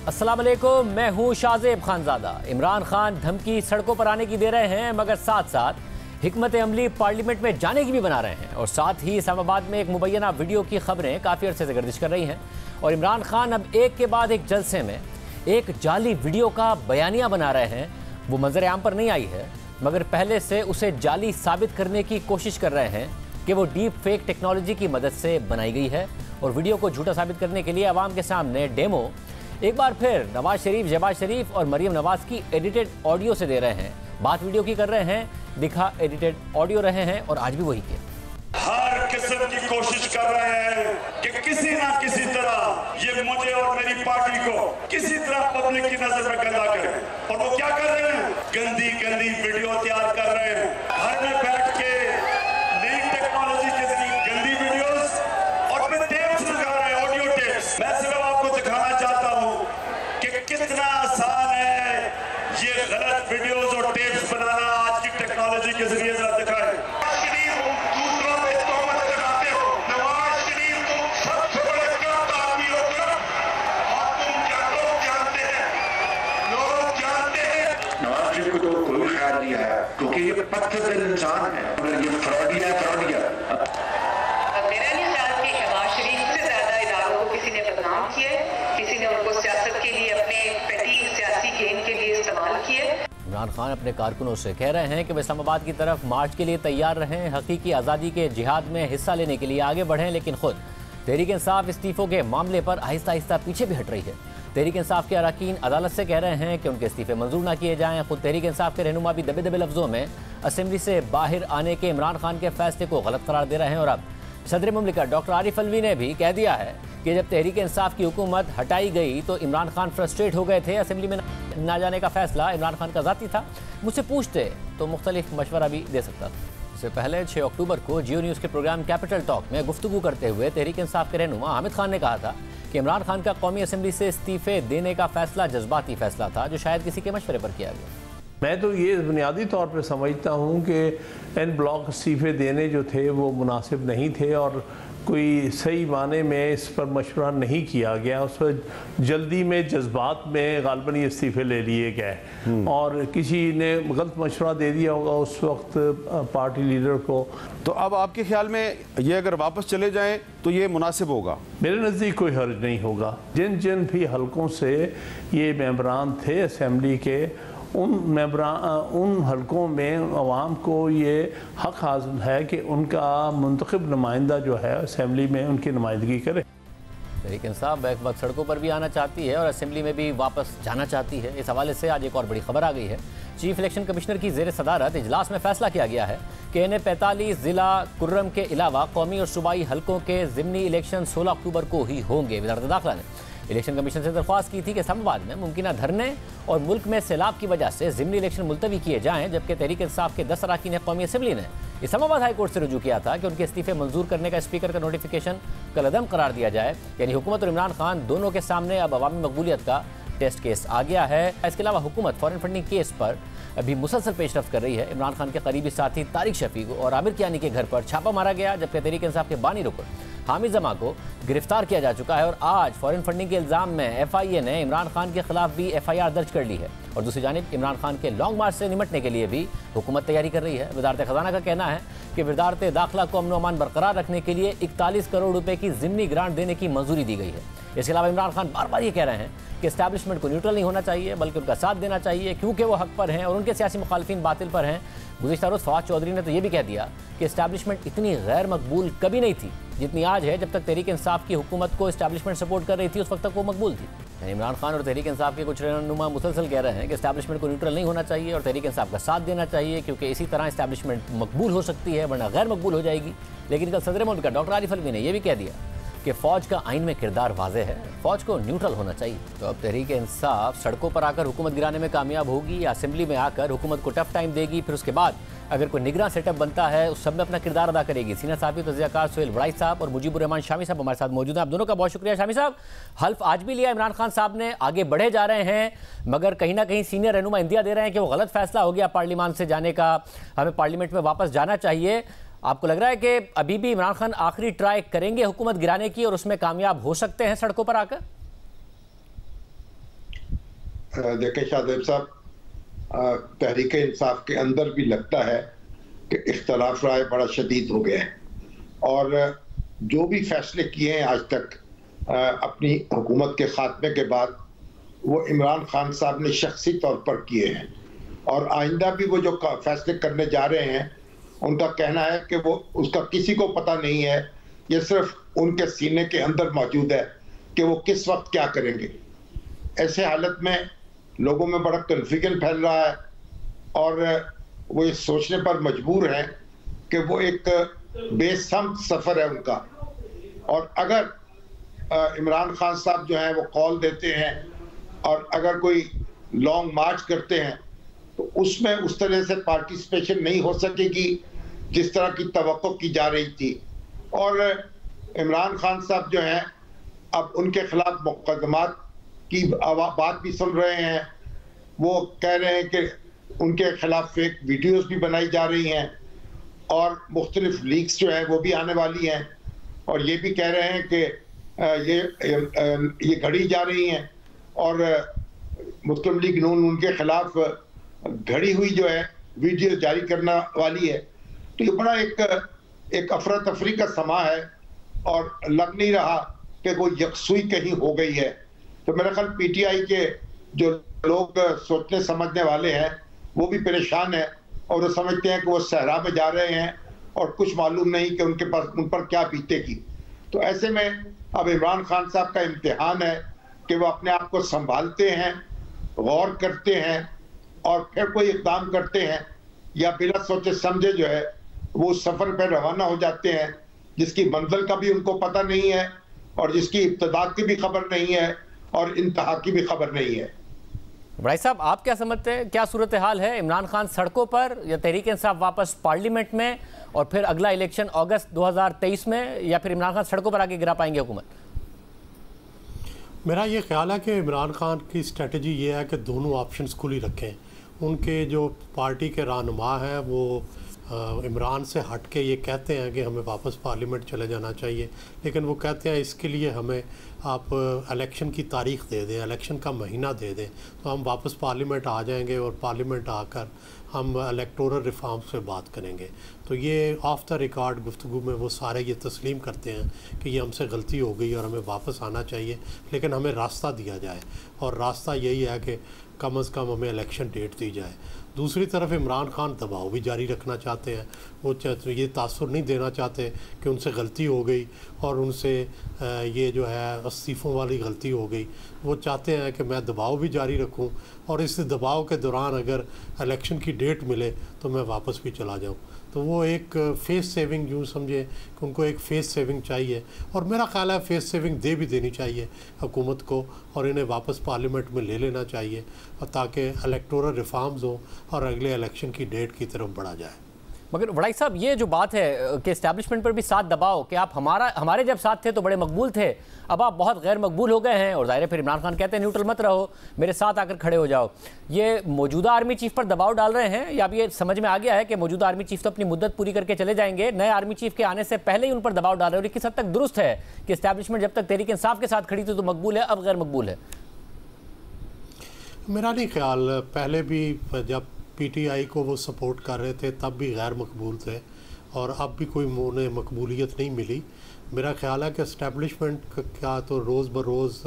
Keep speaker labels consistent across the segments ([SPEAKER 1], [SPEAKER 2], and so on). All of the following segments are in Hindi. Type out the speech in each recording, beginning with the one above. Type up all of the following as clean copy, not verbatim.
[SPEAKER 1] अस्सलाम वालेकुम, मैं हूँ शाहजेब खानजादा। इमरान खान धमकी सड़कों पर आने की दे रहे हैं, मगर साथ साथ हिकमत अमली पार्लियामेंट में जाने की भी बना रहे हैं। और साथ ही इस्लामाबाद में एक मुबैना वीडियो की खबरें काफ़ी अरसे से गर्दिश कर रही हैं। और इमरान खान अब एक के बाद एक जलसे में एक जाली वीडियो का बयानिया बना रहे हैं। वो मंजर आम पर नहीं आई है, मगर पहले से उसे जाली साबित करने की कोशिश कर रहे हैं कि वो डीप फेक टेक्नोलॉजी की मदद से बनाई गई है। और वीडियो को झूठा साबित करने के लिए अवाम के सामने डेमो एक बार फिर नवाज शरीफ, शहबाज शरीफ और मरियम नवाज की एडिटेड ऑडियो से दे रहे हैं। बात वीडियो की कर रहे हैं, दिखा एडिटेड ऑडियो रहे हैं और आज भी वही किया।
[SPEAKER 2] हर किस्म की कोशिश कर रहे हैं कि किसी ना किसी तरह ये मुझे और मेरी पार्टी को किसी तरह पब्लिक की नजर में गंदा करें। और वो क्या कर रहे हैं? गंदी गंदी वीडियो तैयार कर रहे हैं। घर में बैठ के नई टेक्नोलॉजी के जरिए गंदी वीडियोस और फिर टेप्स लगा रहे हैं, ऑडियो टेप्स। मैं सिर्फ आपको दिखाना चाहता हूँ कि कितना आसान है ये गलत वीडियोस और टेप्स बनाना। आज की टेक्नोलॉजी के जरिए जरा दिखाएं।
[SPEAKER 3] क्योंकि ये पत्थर दिल इंसान है, अगर ये फ्रॉडिया
[SPEAKER 4] मेरा नहीं ख्याल कि शहबाज शरीफ से ज्यादा इदारों को किसी ने बदनाम किया, किसी ने उनको सियासत के लिए अपने पेटी सियासी गेन के लिए इस्तेमाल किए।
[SPEAKER 1] इमरान खान अपने कारकुनों से कह रहे हैं कि वे इस्लामाबाद की तरफ मार्च के लिए तैयार रहें, हकीकी आज़ादी के जिहाद में हिस्सा लेने के लिए आगे बढ़ें, लेकिन खुद तहरीक इंसाफ इस्तीफों के मामले पर आहिस्ता आहिस्ता पीछे भी हट रही है। तहरीक इंसाफ के अरकान अदालत से कह रहे हैं कि उनके इस्तीफे मंजूर ना किए जाएं। खुद तहरीक इंसाफ के रहनुमा भी दबे दबे लफ्जों में असेंबली से बाहर आने के इमरान खान के फैसले को गलत करार दे रहे हैं। और अब सदर मुमलिकत डॉक्टर आरिफ अलवी ने भी कह दिया है कि जब तहरीक इंसाफ की हुकूमत हटाई गई तो इमरान खान फ्रस्ट्रेट हो गए थे। असेंबली में ना जाने का फैसला इमरान खान का ज़ाती था, मुझसे पूछते तो मुख्तलिफ मशवरा भी दे सकता था। इससे पहले 6 अक्टूबर को जियो न्यूज़ के प्रोग्राम कैपिटल टॉक में गुफ्तगू करते हुए तहरीक इंसाफ के रहनुमा हामिद खान ने कहा था कि इमरान खान का कौमी असेंबली से इस्तीफे देने का फैसला जज्बाती फैसला था, जो शायद किसी के मशवरे पर किया गया।
[SPEAKER 5] मैं तो ये बुनियादी तौर पर समझता हूँ कि एन ब्लॉक इस्तीफे देने जो थे वो मुनासिब नहीं थे और कोई सही माने में इस पर मशवरा नहीं किया गया। उस पर जल्दी में जज्बात में गालबन ये इस्तीफे ले लिए गए और किसी ने गलत मशवरा दे दिया होगा उस वक्त पार्टी लीडर को।
[SPEAKER 6] तो अब आपके ख्याल में ये अगर वापस चले जाएं तो ये मुनासिब होगा?
[SPEAKER 5] मेरे नज़दीक कोई हर्ज नहीं होगा। जिन जिन भी हलकों से ये मेंबरान थे असेंबली के, उन हलकों में अवाम को ये हक हासिल है कि उनका मुंतखब नुमाइंदा जो है असेंबली में उनकी नुमाइंदगी करे।
[SPEAKER 1] तहरीक इंसाफ बैक वक्त सड़कों पर भी आना चाहती है और असेंबली में भी वापस जाना चाहती है। इस हवाले से आज एक और बड़ी खबर आ गई है। चीफ इलेक्शन कमिश्नर की ज़ेर सदारत इजलास में फैसला किया गया है कि NA 45 ज़िला कुर्रम के अलावा कौमी और सूबाई हलकों के ज़िमनी इलेक्शन 16 अक्टूबर को ही होंगे। वज़ारत दाखिला ने इलेक्शन कमीशन से दरख्वास्त की थी कि इस्लामाबाद में मुमकिन धरने और मुल्क में सैलाब की वजह से ज़िमनी इलेक्शन मुलतवी किए जाएं, जबकि तहरीक इंसाफ के 10 अरकान कौमी असम्बली ने इस्लामाबाद हाई कोर्ट से रुजू किया था कि उनके इस्तीफे मंजूर करने का स्पीकर का नोटिफिकेशन कलअदम करार दिया जाए। यानी हुकूमत और इमरान खान दोनों के सामने अब अवामी मकबूलियत का टेस्ट केस आ गया है। इसके अलावा हुकूमत फॉरेन फंडिंग केस पर अभी मुसलसल पेशरफ्त कर रही है। इमरान खान के करीबी साथी तारिक शफीक और आमिर कियानी के घर पर छापा मारा गया, जबकि तहरीक इंसाफ के बानी रुकन हामिद जमा को गिरफ्तार किया जा चुका है। और आज फॉरेन फंडिंग के इल्ज़ाम में FIA ने इमरान खान के खिलाफ भी FIR दर्ज कर ली है। और दूसरी जानिब इमरान खान के लॉन्ग मार्च से निपटने के लिए भी हुकूमत तैयारी कर रही है। वज़ारत ख़जाना का कहना है कि वज़ारत दाखिला को अमन अमान बरकरार रखने के लिए 41 करोड़ रुपए की ज़िमनी ग्रांट देने की मंजूरी दी गई है। इसके अलावा इमरान खान बार बार ये कह रहे हैं कि एस्टैब्लिशमेंट को न्यूट्रल नहीं होना चाहिए, बल्कि उनका साथ देना चाहिए, क्योंकि वो हक पर हैं और उनके सियासी मुखालिफिन बातिल पर हैं। गुज़िश्ता रोज़ फवाद चौधरी ने तो ये भी कह दिया कि एस्टैब्लिशमेंट इतनी गैर मकबूल कभी नहीं थी जितनी आज है। जब तक तहरीक इंसाफ की हुकूमत को एस्टैब्लिशमेंट सपोर्ट कर रही थी उस वक्त तक वो मकबूल थी। इमरान खान और तहरीक इंसाफ के कुछ रहनुमा मुसलसल कह रहे हैं कि एस्टैब्लिशमेंट को न्यूट्रल नहीं होना चाहिए और तहरीक इंसाफ का साथ देना चाहिए, क्योंकि इसी तरह एस्टैब्लिशमेंट मकबूल हो सकती है, वरना गैर मकबूल हो जाएगी। लेकिन कल सदर मुल्क डॉक्टर आरिफ अलवी ने यह भी कह दिया कि फ़ौज का आइन में किरदार वाज़ेह है, फ़ौज को न्यूट्रल होना चाहिए। तो अब तहरीक इंसाफ सड़कों पर आकर हुकूमत गिराने में कामयाब होगी या असेंबली में आकर हुकूमत को टफ टाइम देगी, फिर उसके बाद अगर कोई निगरान सेटअप बनता है उस सब में अपना किरदार अदा करेगी। सीनियर साहब तज़कियाकार सुहेल वड़ाई साहब और मुजीबुर रहमान शामी साहब हमारे साथ मौजूद हैं। आप दोनों का बहुत शुक्रिया। शामी साहब, हल्फ आज भी लिया इमरान खान साहब ने, आगे बढ़े जा रहे हैं, मगर कहीं ना कहीं सीनियर रहनुमा इंदिया दे रहे हैं कि वो गलत फैसला हो गया पार्लियामान से जाने का, हमें पार्लियामेंट में वापस जाना चाहिए। आपको लग रहा है कि अभी भी इमरान खान आखिरी ट्राई करेंगे हुकूमत गिराने की और उसमें कामयाब हो सकते हैं सड़कों पर आकर?
[SPEAKER 7] देखें शाहदेव साहब, तहरीक इंसाफ के अंदर भी लगता है कि इख्तलाफ राय बड़ा शदीद हो गया है और जो भी फैसले किए हैं आज तक अपनी हुकूमत के खात्मे के बाद वो इमरान खान साहब ने शख्सी तौर पर किए हैं और आइंदा भी वो जो फैसले करने जा रहे हैं उनका कहना है कि वो उसका किसी को पता नहीं है, ये सिर्फ उनके सीने के अंदर मौजूद है कि वो किस वक्त क्या करेंगे। ऐसे हालत में लोगों में बड़ा कन्फ्यूजन फैल रहा है और वो ये सोचने पर मजबूर हैं कि वो एक बेसम सफ़र है उनका। और अगर इमरान खान साहब जो हैं वो कॉल देते हैं और अगर कोई लॉन्ग मार्च करते हैं तो उसमें उस तरह से पार्टिसिपेशन नहीं हो सकेगी जिस तरह की तवक्को की जा रही थी। और इमरान खान साहब जो हैं अब उनके खिलाफ मुकदमात की बात भी सुन रहे हैं, वो कह रहे हैं कि उनके खिलाफ फेक वीडियोस भी बनाई जा रही हैं और मुख्तलिफ लीक्स जो हैं वो भी आने वाली हैं और ये भी कह रहे हैं कि ये घड़ी जा रही हैं और मुस्लिम लीग नून उनके खिलाफ घड़ी हुई जो है वीडियो जारी करने वाली है। तो ये बड़ा एक अफरा तफरी का समा है और लग नहीं रहा कि कोई यकसुई कहीं हो गई है। तो मेरा ख्याल पीटीआई के जो लोग सोचने समझने वाले हैं वो भी परेशान है और वो समझते हैं कि वो सहरा में जा रहे हैं और कुछ मालूम नहीं कि उनके पास उन पर क्या बीतेगी। तो ऐसे में अब इमरान खान साहब का इम्तिहान है कि वो अपने आप को संभालते हैं, गौर करते हैं और फिर कोई इक़दाम करते हैं या बिना सोचे समझे जो है वो उस सफ़र पर रवाना हो जाते हैं जिसकी मंजिल का भी उनको पता नहीं है और जिसकी इब्तिदा की भी खबर नहीं है और इंतहा की भी खबर नहीं है।
[SPEAKER 1] भाई साहब, आप क्या समझते हैं, क्या सूरत हाल है? इमरान खान सड़कों पर या तहरीक इंसाफ वापस पार्लियामेंट में और फिर अगला इलेक्शन अगस्त 2023 में, या फिर इमरान खान सड़कों पर आके गिरा पाएंगे हुकूमत?
[SPEAKER 8] मेरा ये ख्याल है कि इमरान खान की स्ट्रेटजी ये है कि दोनों ऑप्शंस खुली रखें। उनके जो पार्टी के रहनुमा हैं वो इमरान से हट के ये कहते हैं कि हमें वापस पार्लियामेंट चले जाना चाहिए, लेकिन वो कहते हैं इसके लिए हमें आप इलेक्शन की तारीख़ दे दें, इलेक्शन का महीना दे दें तो हम वापस पार्लियामेंट आ जाएंगे और पार्लियामेंट आकर हम इलेक्टोरल रिफॉर्म्स पे बात करेंगे। तो ये ऑफ द रिकॉर्ड गुफ्तगू में वो सारे ये तस्लीम करते हैं कि ये हमसे गलती हो गई और हमें वापस आना चाहिए, लेकिन हमें रास्ता दिया जाए और रास्ता यही है कि कम से कम हमें इलेक्शन डेट दी जाए। दूसरी तरफ इमरान खान दबाव भी जारी रखना चाहते हैं, वो ये तासुर नहीं देना चाहते कि उनसे गलती हो गई और उनसे ये जो है इस्तीफ़ों वाली गलती हो गई। वो चाहते हैं कि मैं दबाव भी जारी रखूं और इस दबाव के दौरान अगर इलेक्शन की डेट मिले तो मैं वापस भी चला जाऊं। तो वो एक फेस सेविंग यूँ समझे कि उनको एक फेस सेविंग चाहिए और मेरा ख्याल है फेस सेविंग दे भी देनी चाहिए हुकूमत को और इन्हें वापस पार्लियामेंट में ले लेना चाहिए और ताकि इलेक्टोरल रिफॉर्म्स हों और अगले इलेक्शन की डेट की तरफ बढ़ा जाए।
[SPEAKER 1] मगर वड़ाई साहब, ये जो बात है कि इस्टेब्लिशमेंट पर भी साथ दबाओ कि आप हमारे जब साथ थे तो बड़े मकबूल थे, अब आप बहुत गैर मकबूल हो गए हैं और ज़ाहिर है फिर इमरान खान कहते हैं न्यूट्रल मत रहो, मेरे साथ आकर खड़े हो जाओ। ये मौजूदा आर्मी चीफ पर दबाव डाल रहे हैं या अब ये समझ में आ गया है कि मौजूदा आर्मी चीफ तो अपनी मुद्दत पूरी करके चले जाएंगे, नए आर्मी चीफ के आने से पहले ही उन पर दबाव डाल रहे हैं? और किस हद तक दुरुस्त है कि इस्टेब्लिशमेंट जब तक तहरीक इंसाफ के साथ खड़ी थी तो मकबूल है, अब गैर मकबूल है?
[SPEAKER 8] मेरा नहीं ख्याल, पहले भी जब पीटीआई को वो सपोर्ट कर रहे थे तब भी गैर मकबूल थे और अब भी कोई उन्हें मकबूलियत नहीं मिली। मेरा ख्याल है कि इस्टेब्लिशमेंट का तो रोज़ बरोज़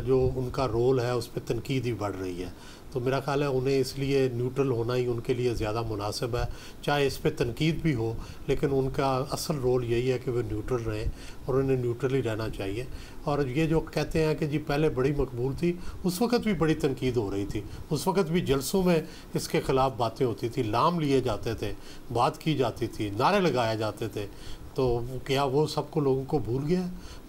[SPEAKER 8] जो उनका रोल है उस पर तनकीद ही बढ़ रही है। तो मेरा ख्याल है उन्हें इसलिए न्यूट्रल होना ही उनके लिए ज़्यादा मुनासिब है, चाहे इस पर तनकीद भी हो, लेकिन उनका असल रोल यही है कि वे न्यूट्रल रहें और उन्हें न्यूट्रल ही रहना चाहिए। और ये जो कहते हैं कि जी पहले बड़ी मकबूल थी, उस वक्त भी बड़ी तनकीद हो रही थी, उस वक्त भी जलसों में इसके ख़िलाफ़ बातें होती थी, लाम लिए जाते थे, बात की जाती थी, नारे लगाए जाते थे। तो क्या वो सबको लोगों को भूल गया?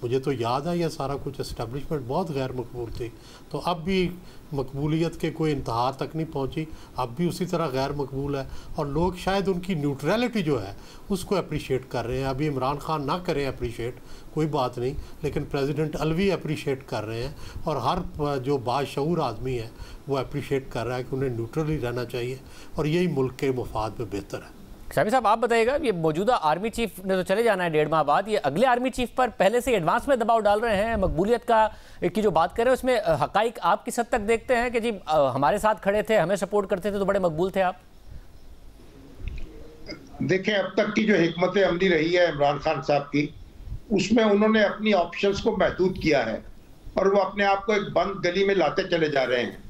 [SPEAKER 8] मुझे तो याद है यह सारा कुछ। इस्टेब्लिशमेंट बहुत गैर मकबूल थी, तो अब भी मकबूलियत के कोई इंतहा तक नहीं पहुंची, अब भी उसी तरह गैर मकबूल है और लोग शायद उनकी न्यूट्रलिटी जो है उसको अप्रिशिएट कर रहे हैं। अभी इमरान खान ना करें अप्रिशिएट, कोई बात नहीं, लेकिन प्रेसिडेंट अलवी अप्रिशिएट कर रहे हैं और हर जो बाशऊर आदमी है वो अप्रिशिएट कर रहा है कि उन्हें न्यूट्रल ही रहना चाहिए और यही मुल्क के मफाद में बेहतर है।
[SPEAKER 1] शामी साहब आप बताइएगा, ये मौजूदा आर्मी चीफ ने तो चले जाना है 1.5 माह बाद, ये अगले आर्मी चीफ पर पहले से एडवांस में दबाव डाल रहे हैं, मकबूलियत की जो बात कर रहे हैं उसमें हकाइक आप किस हद तक देखते हैं कि जी हमारे साथ खड़े थे, हमें सपोर्ट करते थे तो बड़े मकबूल थे आप?
[SPEAKER 7] देखें, अब तक की जो हिकमत अमली रही है इमरान खान साहब की, उसमें उन्होंने अपनी ऑप्शंस को महदूद किया है और वो अपने आप को एक बंद गली में लाते चले जा रहे हैं।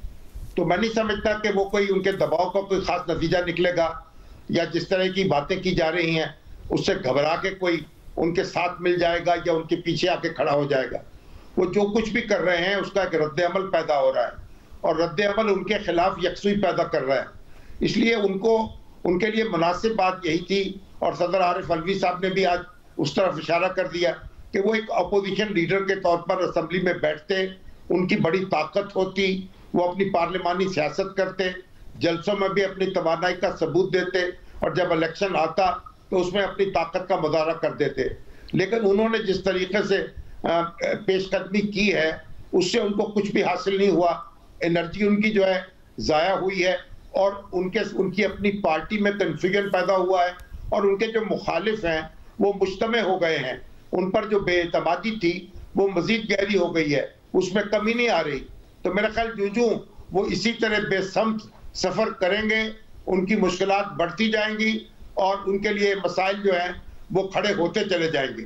[SPEAKER 7] तो मैं नहीं समझता कि वो कोई उनके दबाव का कोई खास नतीजा निकलेगा, या जिस तरह की बातें की जा रही हैं उससे घबरा के कोई उनके साथ मिल जाएगा या उनके पीछे आके खड़ा हो जाएगा। वो जो कुछ भी कर रहे हैं उसका एक रद्द अमल पैदा हो रहा है और रद्द अमल उनके खिलाफ यकसुई पैदा कर रहा है। इसलिए उनके लिए मुनासिब बात यही थी, और सदर आरिफ अलवी साहब ने भी आज उस तरफ इशारा कर दिया कि वो एक अपोजिशन लीडर के तौर पर असेंबली में बैठते, उनकी बड़ी ताकत होती, वो अपनी पार्लिमानी सियासत करते, जलसों में भी अपनी तवानाई का सबूत देते और जब इलेक्शन आता तो उसमें अपनी ताकत का मुजाहरा कर देते। लेकिन उन्होंने जिस तरीके से पेशकदमी की है उससे उनको कुछ भी हासिल नहीं हुआ। एनर्जी उनकी जो है ज़ाया हुई है और उनकी अपनी पार्टी में कन्फ्यूजन पैदा हुआ है और उनके जो मुखालिफ हैं वो मुज्तमे हो गए हैं। उन पर जो बेएतमादी थी वो मजीद गहरी हो गई है, उसमें कमी नहीं आ रही। तो मेरा ख्याल जूं वो इसी तरह बेसमत सफर करेंगे, उनकी मुश्किलात बढ़ती जाएंगी और उनके लिए मसाइल जो हैं वो खड़े होते चले जाएंगे।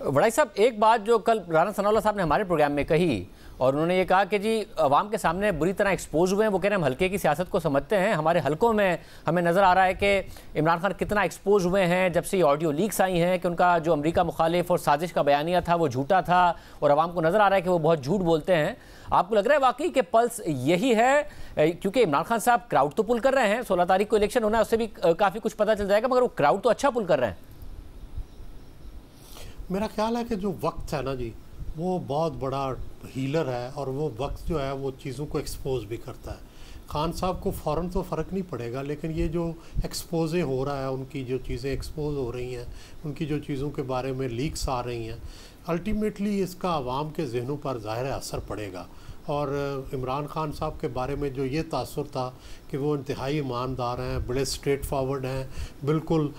[SPEAKER 1] वड़ाई साहब, एक बात जो कल राना सनाउल्लाह साहब ने हमारे प्रोग्राम में कही और उन्होंने ये कहा कि जी अवाम के सामने बुरी तरह एक्सपोज हुए हैं, वो कह रहे हैं हम हल्के की सियासत को समझते हैं, हमारे हल्कों में हमें नज़र आ रहा है कि इमरान खान कितना एक्सपोज हुए हैं जब से ये ऑडियो लीक्स आई हैं कि उनका जो अमेरिका मुखालिफ और साजिश का बयानिया था वो झूठा था और अवाम को नज़र आ रहा है कि वो बहुत झूठ बोलते हैं। आपको लग रहा है वाकई कि पल्स यही है? क्योंकि इमरान खान साहब क्राउड तो पुल कर रहे हैं, 16 तारीख को इलेक्शन होना है, उससे भी काफ़ी कुछ पता चल जाएगा, मगर वो क्राउड तो अच्छा पुल कर रहे हैं।
[SPEAKER 8] मेरा ख्याल है कि जो वक्त है ना जी, वो बहुत बड़ा हीलर है और वो वक्त जो है वो चीज़ों को एक्सपोज भी करता है। खान साहब को फ़ौरन तो फ़र्क नहीं पड़ेगा, लेकिन ये जो एक्सपोजे हो रहा है, उनकी जो चीज़ें एक्सपोज हो रही हैं, उनकी जो चीज़ों के बारे में लीक्स आ रही हैं, अल्टीमेटली इसका आवाम के जहनों पर ज़ाहिर असर पड़ेगा। और इमरान खान साहब के बारे में जो ये तासुर था कि वो इंतहाई ईमानदार हैं, बड़े स्ट्रेट फॉरवर्ड हैं, बिल्कुल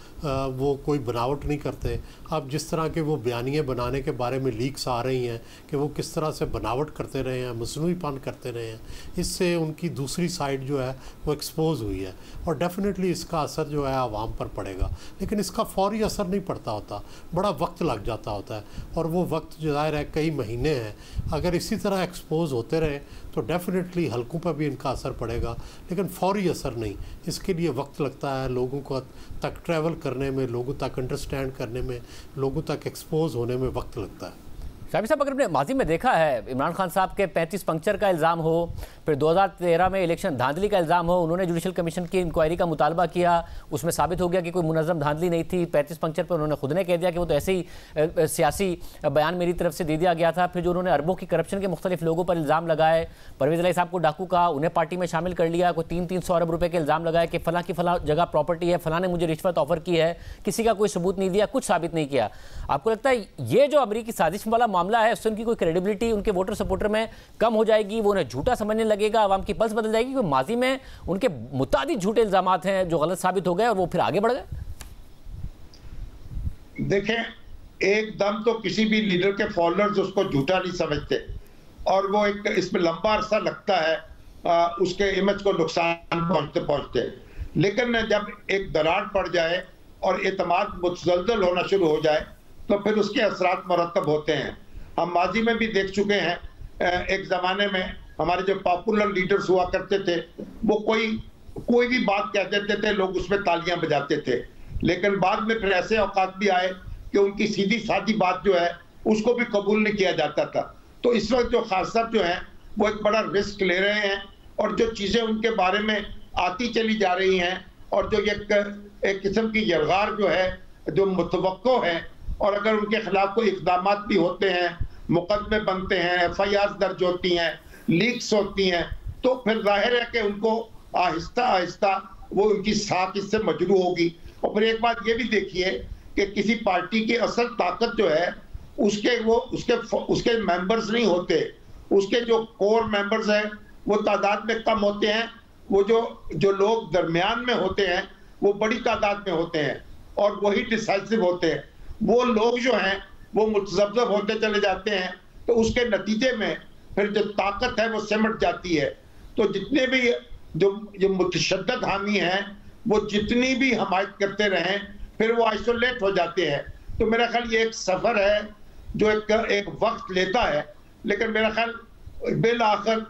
[SPEAKER 8] वो कोई बनावट नहीं करते। अब जिस तरह के वो बयानिए बनाने के बारे में लीक्स आ रही हैं कि वो किस तरह से बनावट करते रहे हैं, मसनूईपन करते रहे हैं, इससे उनकी दूसरी साइड जो है वो एक्सपोज हुई है और डेफिनेटली इसका असर जो है आवाम पर पड़ेगा। लेकिन इसका फौरी असर नहीं पड़ता होता, बड़ा वक्त लग जाता होता है और वो वक्त जो ज़ाहिर है कई महीने हैं। अगर इसी तरह एक्सपोज होते रहे तो डेफिनेटली हल्कों पर भी इनका असर पड़ेगा, लेकिन फौरी असर नहीं। इसके लिए वक्त लगता है, लोगों को तक ट्रैवल करने में, लोगों तक अंडरस्टैंड करने में, लोगों तक एक्सपोज होने में वक्त लगता है।
[SPEAKER 1] शामी साहब, अगर आपने माजी में देखा है इमरान खान साहब के 35 पंक्चर का इल्ज़ाम हो, फिर 2013 में इलेक्शन धांधली का इल्ज़ाम हो, उन्होंने जुडिशल कमीशन की इंक्वायरी का मुतालबा किया, उसमें साबित हो गया कि कोई मुनज़्ज़म धांधली नहीं थी। 35 पंक्चर पर उन्होंने खुद ने कह दिया कि वो तो ऐसे ही सियासी बयान मेरी तरफ से दे दिया गया था। फिर जो उन्होंने अरबों की करप्शन के मुख्तलिफ लोगों पर इल्ज़ाम लगाए, परवेज़ इलाही साहब को डाकू कहा, उन्हें पार्टी में शामिल कर लिया, कोई 300 अरब रुपये के इल्ज़ाम लगाए कि फ़लाँ की फ़लाँ जगह प्रॉपर्टी है, फ़लाँ ने मुझे रिश्वत ऑफर की है, किसी का कोई सबूत नहीं दिया, कुछ साबित नहीं किया। आपको लगता है ये जो अमरीकी साजिश वाला मामला है उससे उनकी कोई क्रेडिबिलिटी उनके वोटर सपोर्टर में कम हो जाएगी, वो उन्हें झूठा समझने लगेगा, आवाम की पल्स बदल जाएगी? क्योंकि माजी में उनके मुतादिद झूठे इल्जामात हैं जो गलत साबित हो गए और वो फिर आगे बढ़ गए।
[SPEAKER 7] देखें, एकदम तो किसी भी लीडर के फॉलोअर्स उसको झूठा नहीं समझते और वो एक इसमें लंबा अरसा लगता है उसके इमेज को नुकसान पहुंचते। लेकिन जब एक दरार पड़ जाए और एतमाद मुतज़लज़ल होना शुरू हो जाए तो फिर उसके असरात मरतब होते हैं। हम माजी में भी देख चुके हैं, एक ज़माने में हमारे जो पॉपुलर लीडर्स हुआ करते थे वो कोई भी बात कह देते थे, लोग उसमें तालियां बजाते थे, लेकिन बाद में फिर ऐसे औकात भी आए कि उनकी सीधी सादी बात जो है उसको भी कबूल नहीं किया जाता था। तो इस वक्त जो खास साहब जो है वो एक बड़ा रिस्क ले रहे हैं और जो चीज़ें उनके बारे में आती चली जा रही हैं और जो एक किस्म की यलगार जो है जो मुतवक्को है, और अगर उनके खिलाफ कोई इक़दाम भी होते हैं, मुकदमे बनते हैं, FIR दर्ज होती हैं, लीक्स होती हैं, तो फिर जाहिर है कि उनको आहिस्ता आहिस्ता वो उनकी साख इससे मजरू होगी। और फिर एक बात ये भी देखिए कि किसी पार्टी की असल ताकत जो है उसके मेंबर्स नहीं होते, उसके जो कोर मेंबर्स हैं वो तादाद में कम होते हैं, वो जो लोग दरमियान में होते हैं वो बड़ी तादाद में होते हैं और वही डिसाइसिव होते हैं। वो लोग जो हैं वो मुतज़ब्ज़ब होते चले जाते हैं, तो उसके नतीजे में फिर जो ताकत है वो सिमट जाती है। तो जितने भी जो मुतशद्दद हामी हैं वो जितनी भी हमायत करते रहें फिर वो आइसोलेट हो जाते हैं। तो मेरा ख्याल ये एक सफ़र है जो एक वक्त लेता है, लेकिन मेरा ख्याल बिल आखिर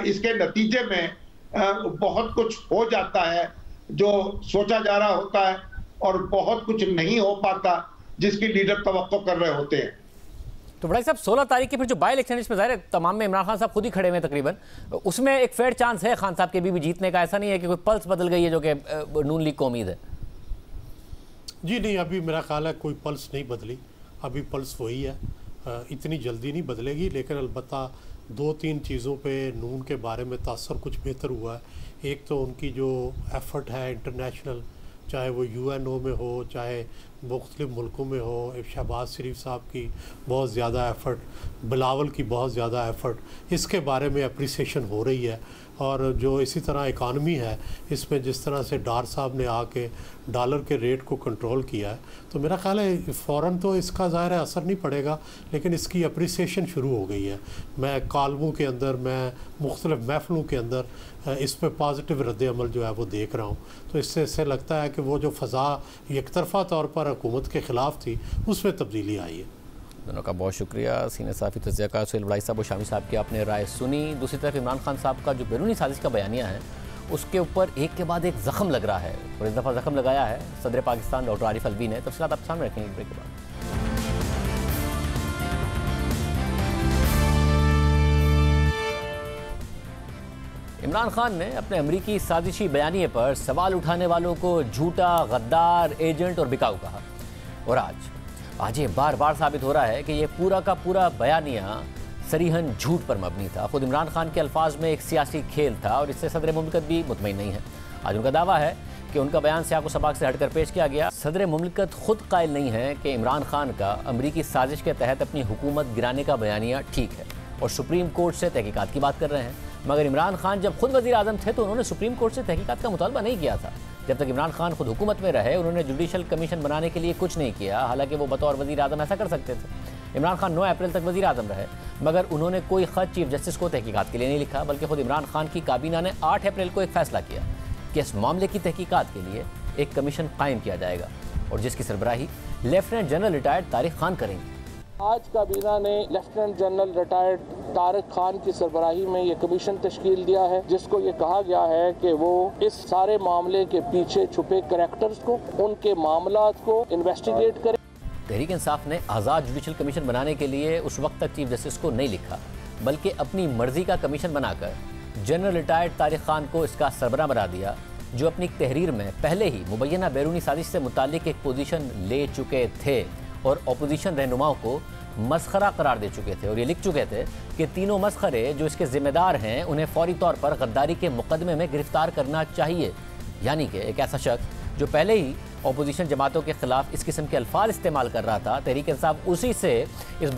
[SPEAKER 7] इसके नतीजे में बहुत कुछ हो जाता है जो सोचा जा रहा होता है और बहुत कुछ नहीं हो पाता जिसकी लीडर तवक्को कर रहे होते हैं।
[SPEAKER 1] तो बड़ा साहब 16 तारीख की फिर जो बाई इलेक्शन इसमें ज़ाहिर है तमाम में इमरान खान साहब खुद ही खड़े हुए हैं तकरीबन, उसमें एक फेयर चांस है खान साहब के भी जीतने का, ऐसा नहीं है कि कोई पल्स बदल गई है जो कि नून लीग को उम्मीद है?
[SPEAKER 8] जी नहीं, अभी मेरा ख्याल है कोई पल्स नहीं बदली, अभी पल्स वही है, इतनी जल्दी नहीं बदलेगी। लेकिन अलबत्ता 2-3 चीज़ों पे नून के बारे में तासर कुछ बेहतर हुआ है। एक तो उनकी जो एफ़र्ट है इंटरनेशनल, चाहे वो UNO में हो चाहे मुख्तलिफ मुल्कों में हो, शहबाज शरीफ साहब की बहुत ज़्यादा एफ़र्ट, बिलावल की बहुत ज़्यादा एफ़र्ट, इसके बारे में अप्रिसिएशन हो रही है। और जो इसी तरह इकानमी है इसमें जिस तरह से डार साहब ने आके डॉलर के रेट को कंट्रोल किया है, तो मेरा ख्याल है फ़ौरन तो इसका ज़ाहिर है असर नहीं पड़ेगा, लेकिन इसकी अप्रिसिएशन शुरू हो गई है। मैं कॉलमों के अंदर, मैं मुख्तलिफ महफ़िलों के अंदर इस पर पॉजिटिव रद्द-ए-अमल जो है वो देख रहा हूँ। तो इससे लगता है कि वो जो फ़ज़ा एक तरफ़ा तौर पर हुकूमत के ख़िलाफ़ थी उसमें तब्दीली आई है।
[SPEAKER 1] दोनों का बहुत शुक्रिया। सीनियर सहाफ़ी तज़किया सुहेल बड़ाई साहब और शामी साहब की आपने राय सुनी। दूसरी तरफ इमरान खान साहब का जो बैरूनी साजिश का बयानिया है उसके ऊपर एक के बाद एक ज़ख़म लग रहा है और इस दफ़ा ज़ख़म लगाया है सदर पाकिस्तान डॉक्टर आरिफ अलवी ने। तफ़सीलात आप सामने रखेंगे ब्रेक के बाद। इमरान खान ने अपने अमरीकी साजिशी बयानिए पर सवाल उठाने वालों को झूठा, गद्दार, एजेंट और बिकाऊ कहा और आज ये बार बार साबित हो रहा है कि ये पूरा का पूरा बयानिया सरीहन झूठ पर मबनी था। खुद इमरान खान के अल्फाज में एक सियासी खेल था और इससे सदर मुमलिकत भी मुतमईन नहीं है। आज उनका दावा है कि उनका बयान सियाक़ व सबाक़ से हटकर पेश किया गया। सदर मुमलिकत खुद कायल नहीं है कि इमरान खान का अमरीकी साजिश के तहत अपनी हुकूमत गिराने का बयानिया ठीक है और सुप्रीम कोर्ट से तहकीकात की बात कर रहे हैं। मगर इमरान खान जब खुद वज़ीर आज़म थे तो उन्होंने सुप्रीम कोर्ट से तहकीकात का मुतालबा नहीं किया था। जब तक इमरान खान खुद हुकूमत में रहे उन्होंने जुडिशल कमीशन बनाने के लिए कुछ नहीं किया, हालांकि वो बतौर वज़ीर आज़म ऐसा कर सकते थे। इमरान खान 9 अप्रैल तक वज़ीर आज़म रहे मगर उन्होंने कोई ख़त चीफ जस्टिस को तहकीकात के लिए नहीं लिखा, बल्कि खुद इमरान खान की काबीना ने 8 अप्रैल को एक फ़ैसला किया कि इस मामले की तहकीकात के लिए एक कमीशन कायम किया जाएगा और जिसकी सरबराही lieutenant general retired Tariq Khan करेंगे।
[SPEAKER 9] आज काबीना ने lieutenant general retired Tariq Khan की सरबराही में ये कमीशन तश्कील दिया है, जिसको ये कहा गया है कि वो इस सारे मामले के पीछे छुपे करैक्टर्स को, उनके मामलात को इन्वेस्टिगेट करे।
[SPEAKER 1] तहरीक इंसाफ ने आज़ाद जुडिशल कमीशन बनाने के लिए उस वक्त तक चीफ जस्टिस को नहीं लिखा, बल्कि अपनी मर्जी का कमीशन बनाकर जनरल रिटायर्ड तारिक खान को इसका सरबराह बना दिया, जो अपनी तहरीर में पहले ही मुबैना बैरूनी साजिश से मुतालिक एक पोजीशन ले चुके थे और अपोजिशन रहनुमाओं को मस्खरा करार दे चुके थे और ये लिख चुके थे कि तीनों मस्खरे जो इसके जिम्मेदार हैं उन्हें फौरी तौर पर गद्दारी के मुकदमे में गिरफ्तार करना चाहिए। यानी कि एक ऐसा शख्स जो पहले ही अपोजिशन जमातों के खिलाफ इस किस्म के अल्फाज इस्तेमाल कर रहा था, तहरीक इंसाफ उसी से इस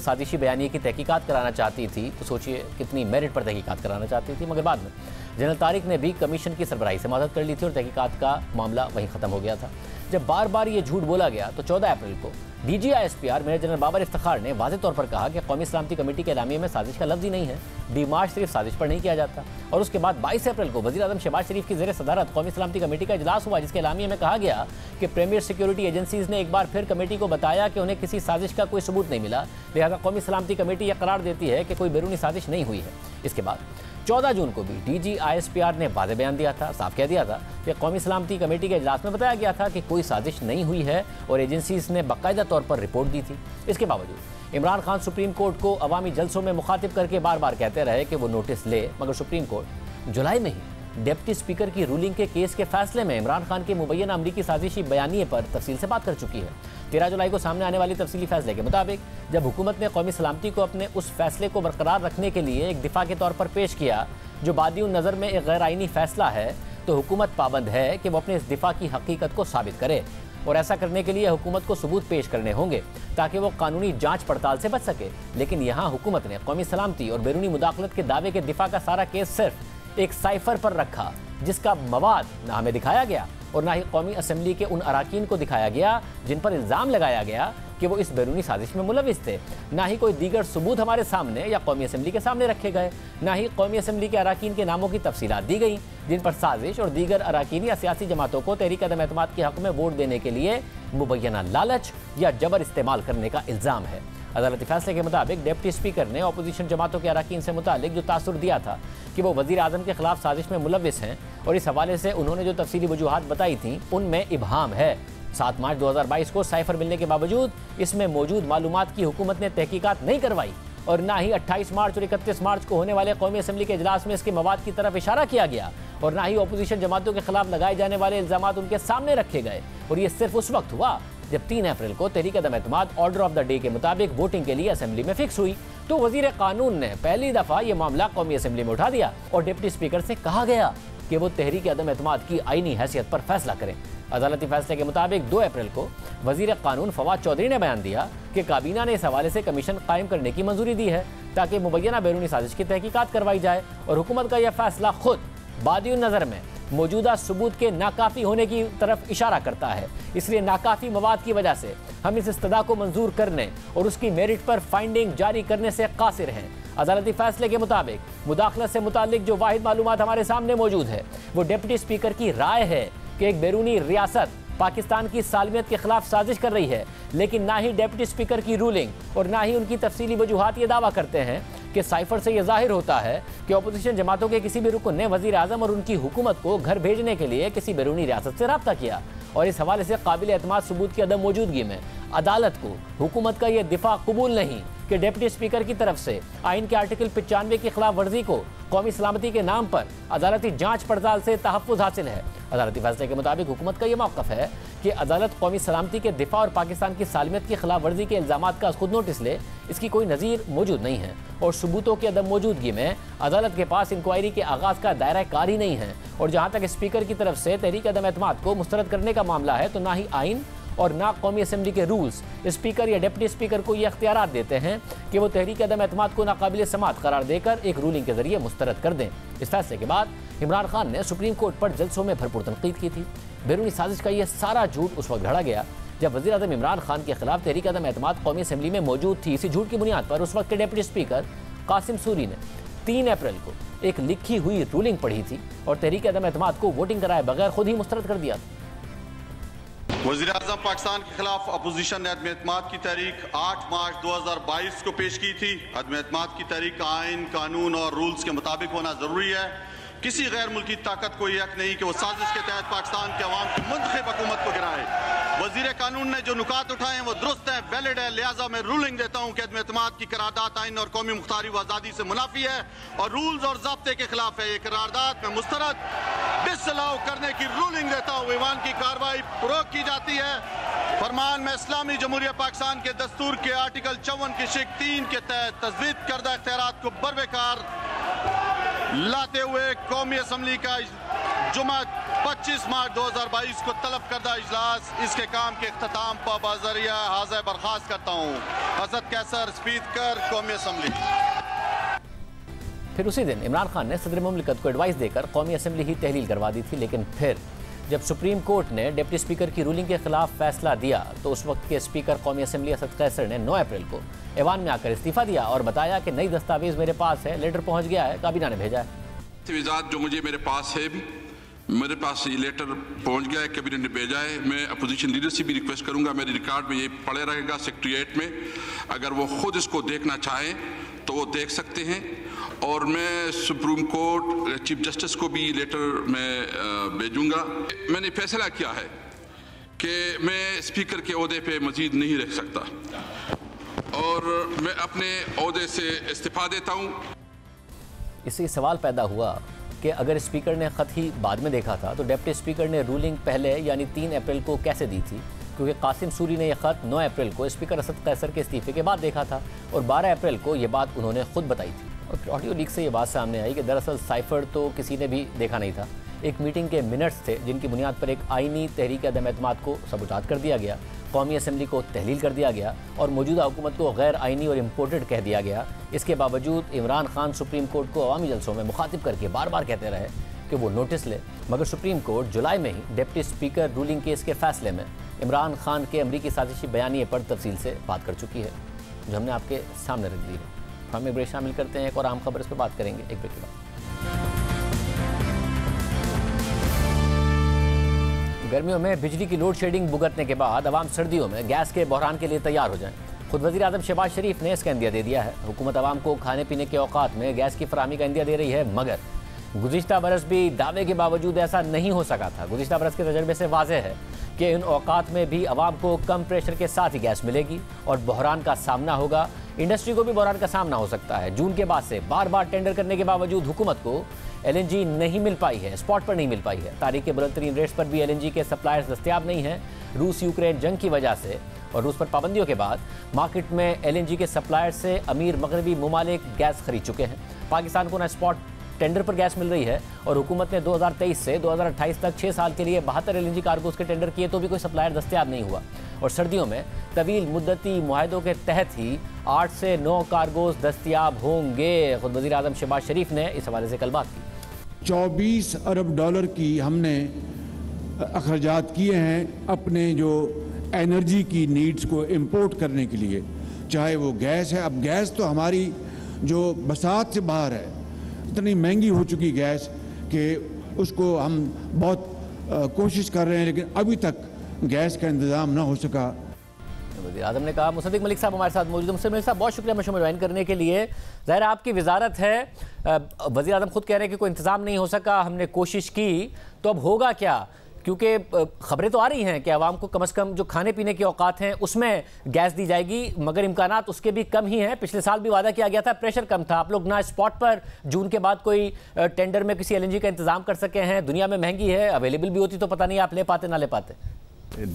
[SPEAKER 1] साजिशी बयानिए की तहकीकात कराना चाहती थी। तो सोचिए कितनी मेरिट पर तहकीकात कराना चाहती थी। मगर बाद में जनरल तारिक ने भी कमीशन की सरबराही से मदद कर ली थी और तहकीकात का मामला वहीं ख़त्म हो गया था। जब बार बार ये झूठ बोला गया तो 14 अप्रैल को DG ISPR major general Babar Iftikhar ने वाज़ेह तौर पर कहा कि कौमी सलामती कमेटी के एलामिये में साजिश का लफ्ज़ ही नहीं है, डिमार्च सिर्फ साजिश पर नहीं किया जाता। और उसके बाद 22 अप्रैल को वज़ीर आज़म शहबाज शरीफ की ज़ेर सदारत कौमी सलामती कमेटी का इजलास हुआ, जिसके एलामिये में कहा गया कि प्रीमियर सिक्योरिटी एजेंसीज़ ने एक बार फिर कमेटी को बताया कि उन्हें किसी साजिश का कोई सबूत नहीं मिला, लिहाजा कौमी सलामती कमेटी यह करार देती है कि कोई बैरूनी साजिश नहीं हुई है। इसके बाद 14 जून को भी DG ISPR ने वाज़ेह बयान दिया था, साफ कह दिया था कि कौमी सलामती कमेटी के इजलास में बताया गया था कि कोई साजिश नहीं हुई है और एजेंसीज ने बाकायदा तौर पर रिपोर्ट दी थी। इसके बावजूद इमरान खान सुप्रीम कोर्ट को अवामी जलसों में मुखातिब करके बार बार कहते रहे कि वो नोटिस ले, मगर सुप्रीम कोर्ट जुलाई में ही डिप्टी स्पीकर की रूलिंग के केस के फैसले में इमरान खान के मुबैना अमरीकी साजिशी बयानिए पर तफसील से बात कर चुकी है। 13 जुलाई को सामने आने वाली तफसीली फैसले के मुताबिक जब हुकूमत ने कौमी सलामती को अपने उस फैसले को बरकरार रखने के लिए एक दिफा के तौर पर पेश किया जो बादियों नज़र में एक गैर आइनी फैसला है, तो हुकूमत पाबंद है कि वो अपने इस दिफा की हकीकत को साबित करे और ऐसा करने के लिए हुकूमत को सबूत पेश करने होंगे ताकि वो कानूनी जांच पड़ताल से बच सके। लेकिन यहाँ हुकूमत ने कौमी सलामती और बैरूनी मुदाखलत के दावे के दिफा का सारा केस सिर्फ एक साइफर पर रखा, जिसका मवाद ना हमें दिखाया गया और ना ही कौमी असम्बली के उन अराकीन को दिखाया गया जिन पर इल्ज़ाम लगाया गया कि वो इस बैरूनी साजिश में मुलविस थे। ना ही कोई दीगर सबूत हमारे सामने या कौमी असम्बली के सामने रखे गए, ना ही कौमी असम्बली के अराकीन के नामों की तफसीलात दी गई जिन पर साजिश और दीगर अराकीन या सियासी जमातों को तहरीक अदम एतमाद के हक़ में वोट देने के लिए मुबैना लालच या जबर इस्तेमाल करने का इल्ज़ाम है। अदालती फैसले के मुताबिक डिप्टी स्पीकर ने अपोजिशन जमातों के अराकीन से मुतालिक जो तासुर दिया था कि वो वज़ीर आज़म के खिलाफ साजिश में मुलविस हैं और इस हवाले से उन्होंने जो तफसीली वजूहात बताई थी उनमें इबहाम है। 7 मार्च 2022 को साइफर मिलने के बावजूद इसमें मौजूद मालूमात की हुकूमत ने तहकीकात नहीं करवाई और ना ही 28 मार्च और 31 मार्च को होने वाले कौमी असम्बली के इजलास में इसके मवाद की तरफ इशारा किया गया और ना ही अपोजिशन जमातों के खिलाफ लगाए जाने वाले इल्ज़ामात उनके सामने रखे गए। और ये सिर्फ उस वक्त हुआ जब 3 अप्रैल को तहरीक अदम एतमाद ऑर्डर ऑफ द डे के मुताबिक वोटिंग के लिए असम्बली में फिक्स हुई तो वजीर कानून ने पहली दफा ये मामला कौमी असम्बली में उठा दिया और डिप्टी स्पीकर से कहा गया कि वो तहरीक अदम एतमाद की आईनी हैसियत पर फैसला करें। अदालती फैसले के मुताबिक 2 अप्रैल को वजीर कानून फवाद चौधरी ने बयान दिया कि काबीना ने इस हवाले से कमीशन कायम करने की मंजूरी दी है ताकि मुबैना बैरूनी साजिश की तहकीकात करवाई जाए और हुकूमत का यह फैसला खुद बादी नज़र में मौजूदा सबूत के नाकाफी होने की तरफ इशारा करता है। इसलिए नाकाफी मवाद की वजह से हम इस इस्तदा को मंजूर करने और उसकी मेरिट पर फाइंडिंग जारी करने से कासिर हैं। अदालती फैसले के मुताबिक मुदाखलत से मुतालिक जो वाहिद मालूमात हमारे सामने मौजूद है वो डिप्टी स्पीकर की राय है कि एक बैरूनी रियासत पाकिस्तान की सालमियत के खिलाफ साजिश कर रही है, लेकिन ना ही डिप्टी स्पीकर की रूलिंग और ना ही उनकी तफसीली वजूहात ये दावा करते हैं कि साइफर से यह जाहिर होता है कि अपोजिशन जमातों के किसी भी रुकन ने वजीर आज़म और उनकी हुकूमत को घर भेजने के लिए किसी बैरूनी रियासत से रब्ता किया और इस हवाले से काबिल एतमाद सबूत की अदम मौजूदगी में अदालत को हुकूमत का यह दिफा कबूल नहीं कि डिप्टी स्पीकर की तरफ से आइन के आर्टिकल 95 की खिलाफ वर्जी को कौमी सलामती के नाम पर अदालती जांच पड़ताल से तहफ़्फ़ुज़ हासिल है। अदालती फैसले के मुताबिक हुकूमत का यह मौक़िफ़ है कि अदालत कौमी सलामती के दिफा और पाकिस्तान की सालमियत की खिलाफ वर्जी के इल्ज़ामात का खुद नोटिस ले, इसकी कोई नज़ीर मौजूद नहीं है और सबूतों की अदम मौजूदगी में अदालत के पास इंक्वायरी के आगाज़ का दायरा कार ही नहीं है। और जहाँ तक स्पीकर की तरफ से तहरीक अदम एतमाद को मुस्तरद करने का मामला है तो ना ही आइन और ना कौमी असम्बली के रूल्स स्पीकर या डिप्टी स्पीकर को ये अख्तियारात देते हैं कि वो तहरीक अदम एतमाद को नाकाबिल समात करार देकर एक रूलिंग के जरिए मुस्तरद कर दें। इस फैसले के बाद इमरान खान ने सुप्रीम कोर्ट पर जलसों में भरपूर तनकीद की थी। बैरूनी साजिश का यह सारा झूठ उस वक्त घड़ा गया जब वज़ीर आज़म इमरान खान के खिलाफ तहरीक अदम एतमाद कौमी असम्बली में मौजूद थी। इसी झूठ की बुनियाद पर उस वक्त के डिप्टी स्पीकर कासिम सूरी ने 3 अप्रैल को एक लिखी हुई रूलिंग पढ़ी थी और तहरीक अदम एतमाद को वोटिंग कराए बगैर खुद ही मुस्तरद कर दिया था।
[SPEAKER 10] वज़ीर आज़म पाकिस्तान के खिलाफ अपोजिशन ने अदम एतमाद की तारीख 8 मार्च 2022 को पेश की थी। अदम एतमाद की तारीख आइन, कानून और रूल्स के मुताबिक होना जरूरी है। किसी गैर मुल्की ताकत को यह हक नहीं कि वो साजिश के तहत पाकिस्तान के अवाम की मुंतखब हुकूमत को गिराए। वज़ीर कानून ने जो नुकात उठाए हैं वो दुरुस्त है, वैलिड है। लिहाजा मैं रूलिंग देता हूँ कि अदम एतमाद की करारदाद आइन और कौमी मुख्तारी व आज़ादी से मुनाफी है और रूल्स और ज़ाब्ते के खिलाफ है। ये करारदाद में मुस्तरद डिसअलाउ करने की रूलिंग देता हूँ। ईवान की कार्रवाई फ़रोग़ की जाती है। फरमान में इस्लामी जमहूरिया पाकिस्तान के दस्तूर के आर्टिकल 54 की शिक 3 के तहत तजवीज़ करदा इख्तियारात को बरवेकार लाते हुए कौमी असम्बली का जुमा 25 मार्च 2022 को तलब करदा इजलास इसके काम के अख्ताम पर बाज़रिया हाज़िर बर्खास्त करता हूँ। हज़रत कैसर, स्पीकर कौमी असम्बली।
[SPEAKER 1] फिर उसी दिन इमरान खान ने सदर मुमलिकत को एडवाइस देकर कौमी असम्बली ही तहलील करवा दी थी, लेकिन फिर जब सुप्रीम कोर्ट ने डिप्टी स्पीकर की रूलिंग के खिलाफ फैसला दिया तो उस वक्त के स्पीकर कौमी असम्बली असद कैसर ने 9 अप्रैल को ऐवान में आकर इस्तीफा दिया और बताया कि नई दस्तावेज मेरे पास है, लेटर पहुंच गया है, काबीना ने भेजा है।
[SPEAKER 11] तजवीज़ात जो मुझे मेरे पास है, मेरे पास ये लेटर पहुंच गया है, कैबिनेट ने भेजा है। मैं अपोजिशन लीडर से भी रिक्वेस्ट करूंगा, मेरे रिकॉर्ड में ये पड़े रहेगा सेक्रेटरीट में, अगर वो खुद इसको देखना चाहें तो वो देख सकते हैं। और मैं सुप्रीम कोर्ट चीफ जस्टिस को भी लेटर में भेजूंगा। मैंने फैसला किया है कि मैं स्पीकर के ओहदे पे मजीद नहीं रह सकता और मैं अपने ओहदे से इस्तीफा देता हूँ।
[SPEAKER 1] इससे सवाल पैदा हुआ कि अगर स्पीकर ने ख़त ही बाद में देखा था तो डिप्टी स्पीकर ने रूलिंग पहले यानी 3 अप्रैल को कैसे दी थी, क्योंकि कासिम सूरी ने यह ख़त 9 अप्रैल को स्पीकर असद कैसर के इस्तीफे के बाद देखा था और 12 अप्रैल को यह बात उन्होंने खुद बताई थी। और ऑडियो लीक से ये बात सामने आई कि दरअसल साइफर तो किसी ने भी देखा नहीं था। एक मीटिंग के मिनट्स थे जिनकी बुनियाद पर एक आइनी तहरीक अदम एतमाद को सबूतात कर दिया गया, कौमी असम्बली को तहलील कर दिया गया और मौजूदा हुकूमत को गैर आइनी और इम्पोर्टेड कह दिया गया। इसके बावजूद इमरान खान सुप्रीम कोर्ट को अवामी जलसों में मुखातिब करके बार बार कहते रहे कि वो नोटिस ले, मगर सुप्रीम कोर्ट जुलाई में ही डिप्टी स्पीकर रूलिंग केस के फैसले में इमरान खान के अमरीकी साजिशी बयानिए पर तफसील से बात कर चुकी है, जो हमने आपके सामने रख दी है। हम एक ब्रेक शामिल करते हैं, एक और आम खबर इस पर बात करेंगे एक ब्रेक के बाद। गर्मियों में बिजली की लोड शेडिंग भुगतने के बाद अवाम सर्दियों में गैस के बहरान के लिए तैयार हो जाएं। खुद वज़ीर आज़म शहबाज शरीफ ने इसका इंदिया दे दिया है। हुकूमत अवाम को खाने पीने के औकात में गैस की फराहमी का इंदिया दे रही है, मगर गुज़िश्ता बरस भी दावे के बावजूद ऐसा नहीं हो सका था। गुज़िश्ता बरस के तजर्बे से वाज़ेह है कि इन औकात में भी अवाम को कम प्रेशर के साथ ही गैस मिलेगी और बहरान का सामना होगा। इंडस्ट्री को भी बहरान का सामना हो सकता है। जून के बाद से बार बार टेंडर करने के बावजूद हुकूमत को LNG नहीं मिल पाई है, स्पॉट पर नहीं मिल पाई है। तारीख के बुलंद तरीन रेट्स पर भी LNG के सप्लायर्स दस्तयाब नहीं हैं। रूस यूक्रेन जंग की वजह से और रूस पर पाबंदियों के बाद मार्केट में LNG के सप्लायर से अमीर मगरबी ममालिक गैस खरीद चुके हैं। पाकिस्तान को ना स्पॉट टेंडर पर गैस मिल रही है और हुकूमत ने 2023 से 2028 तक 6 साल के लिए 72 LNG कार्गोस के टेंडर किए, तो भी कोई सप्लायर दस्तयाब नहीं हुआ। और सर्दियों में तवील मुद्दती मुआहदों के तहत ही 8 से 9 कार्गोस दस्तयाब होंगे। खुद वज़ीर आज़म शहबाज शरीफ ने इस हवाले से कल बात की।
[SPEAKER 12] 24 अरब डॉलर की हमने अखराजात किए हैं अपने जो एनर्जी की नीड्स को इंपोर्ट करने के लिए, चाहे वो गैस है। अब गैस तो हमारी जो बसात से बाहर है, इतनी महंगी हो चुकी गैस कि उसको हम बहुत कोशिश कर रहे हैं, लेकिन अभी तक गैस का इंतज़ाम ना हो सका।
[SPEAKER 1] वज़ीर आज़म ने कहा। मुसद्दिक मलिक साहब हमारे साथ मौजूद हैं। मुसद्दिक मलिक साहब, बहुत शुक्रिया मशहूर ज्वाइन करने के लिए। ज़ाहिर आपकी वजारत है, वज़ीर आज़म खुद कह रहे हैं कि कोई इंतज़ाम नहीं हो सका, हमने कोशिश की, तो अब होगा क्या? क्योंकि खबरें तो आ रही हैं कि आवाम को कम से कम जो खाने पीने के औकात हैं उसमें गैस दी जाएगी, मगर इम्कानात उसके भी कम ही हैं। पिछले साल भी वादा किया गया था, प्रेशर कम था। आप लोग ना स्पॉट पर जून के बाद कोई टेंडर में किसी LNG का इंतजाम कर सके हैं। दुनिया में महंगी है, अवेलेबल भी होती तो पता नहीं आप ले पाते ना ले पाते।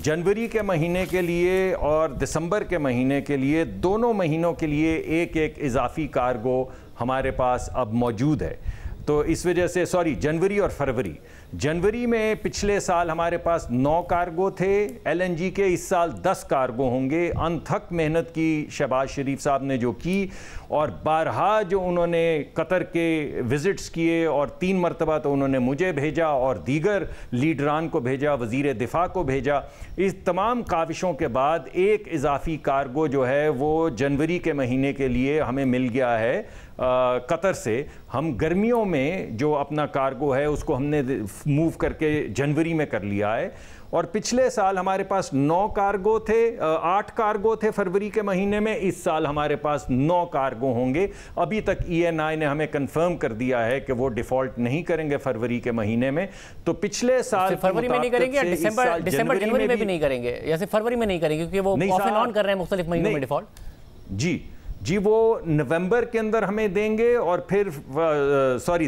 [SPEAKER 13] जनवरी के महीने के लिए और दिसंबर के महीने के लिए, दोनों महीनों के लिए एक एक इजाफी कार्गो हमारे पास अब मौजूद है। तो इस वजह से जनवरी और फरवरी, जनवरी में पिछले साल हमारे पास 9 कार्गो थे LNG के, इस साल 10 कार्गो होंगे। अनथक मेहनत की शहबाज शरीफ साहब ने जो की, और बारहा जो उन्होंने कतर के विज़िट्स किए, और 3 मरतबा तो उन्होंने मुझे भेजा और दीगर लीडरान को भेजा, वज़ीर दिफा को भेजा। इस तमाम काविशों के बाद एक इजाफी कार्गो जो है वो जनवरी के महीने के लिए हमें मिल गया है कतर से। हम गर्मियों में जो अपना कार्गो है उसको हमने मूव करके जनवरी में कर लिया है। और पिछले साल हमारे पास 9 कार्गो थे, 8 कार्गो थे फरवरी के महीने में। इस साल हमारे पास 9 कार्गो होंगे। अभी तक ENI ने हमें कंफर्म कर दिया है कि वो डिफॉल्ट नहीं करेंगे फरवरी के महीने में। तो पिछले साल
[SPEAKER 1] फरवरी में नहीं करेंगे, दिसंबर जनवरी में भी नहीं करेंगे, या सिर्फ फरवरी में नहीं करेंगे क्योंकि वो ऑफ एंड ऑन कर रहे हैं मुख्तलिफ महीनों में डिफॉल्ट।
[SPEAKER 13] जी वो नवंबर के अंदर हमें देंगे और फिर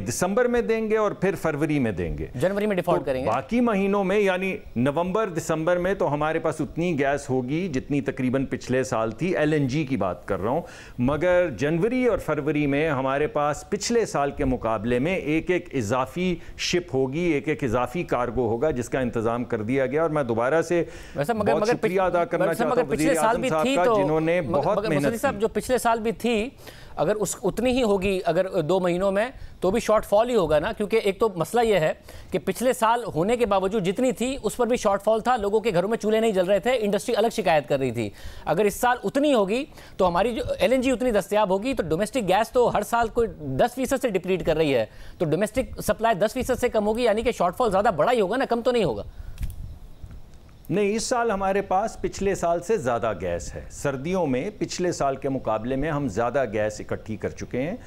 [SPEAKER 13] दिसंबर में देंगे और फिर फरवरी में देंगे,
[SPEAKER 1] जनवरी में डिफॉल्ट करेंगे।
[SPEAKER 13] बाकी महीनों में यानी नवंबर दिसंबर में तो हमारे पास उतनी गैस होगी जितनी तकरीबन पिछले साल थी। LNG की बात कर रहा हूं। मगर जनवरी और फरवरी में हमारे पास पिछले साल के मुकाबले में एक एक इजाफी शिप होगी, एक एक इजाफी कार्गो होगा, जिसका इंतजाम कर दिया गया। और मैं दोबारा से बहुत शुक्रिया अदा करना चाहता हूं वज़ीर आज़म साहब का, जिन्होंने बहुत मेहनत की।
[SPEAKER 1] पिछले साल भी थी, अगर उतनी ही होगी अगर 2 महीनों में, तो भी शॉर्टफॉल ही होगा ना। क्योंकि एक तो मसला यह है कि पिछले साल होने के बावजूद जितनी थी उस पर भी शॉर्टफॉल था, लोगों के घरों में चूल्हे नहीं जल रहे थे, इंडस्ट्री अलग शिकायत कर रही थी। अगर इस साल उतनी होगी तो हमारी जो LNG उतनी दस्तयाब होगी, तो डोमेस्टिक गैस तो हर साल कोई 10% से डिप्लीट कर रही है, तो डोमेस्टिक सप्लाई 10% से कम होगी, यानी कि शॉर्टफॉल ज़्यादा बड़ा ही होगा ना, कम तो नहीं होगा।
[SPEAKER 13] नहीं, इस साल हमारे पास पिछले साल से ज़्यादा गैस है। सर्दियों में पिछले साल के मुकाबले में हम ज़्यादा गैस इकट्ठी कर चुके हैं।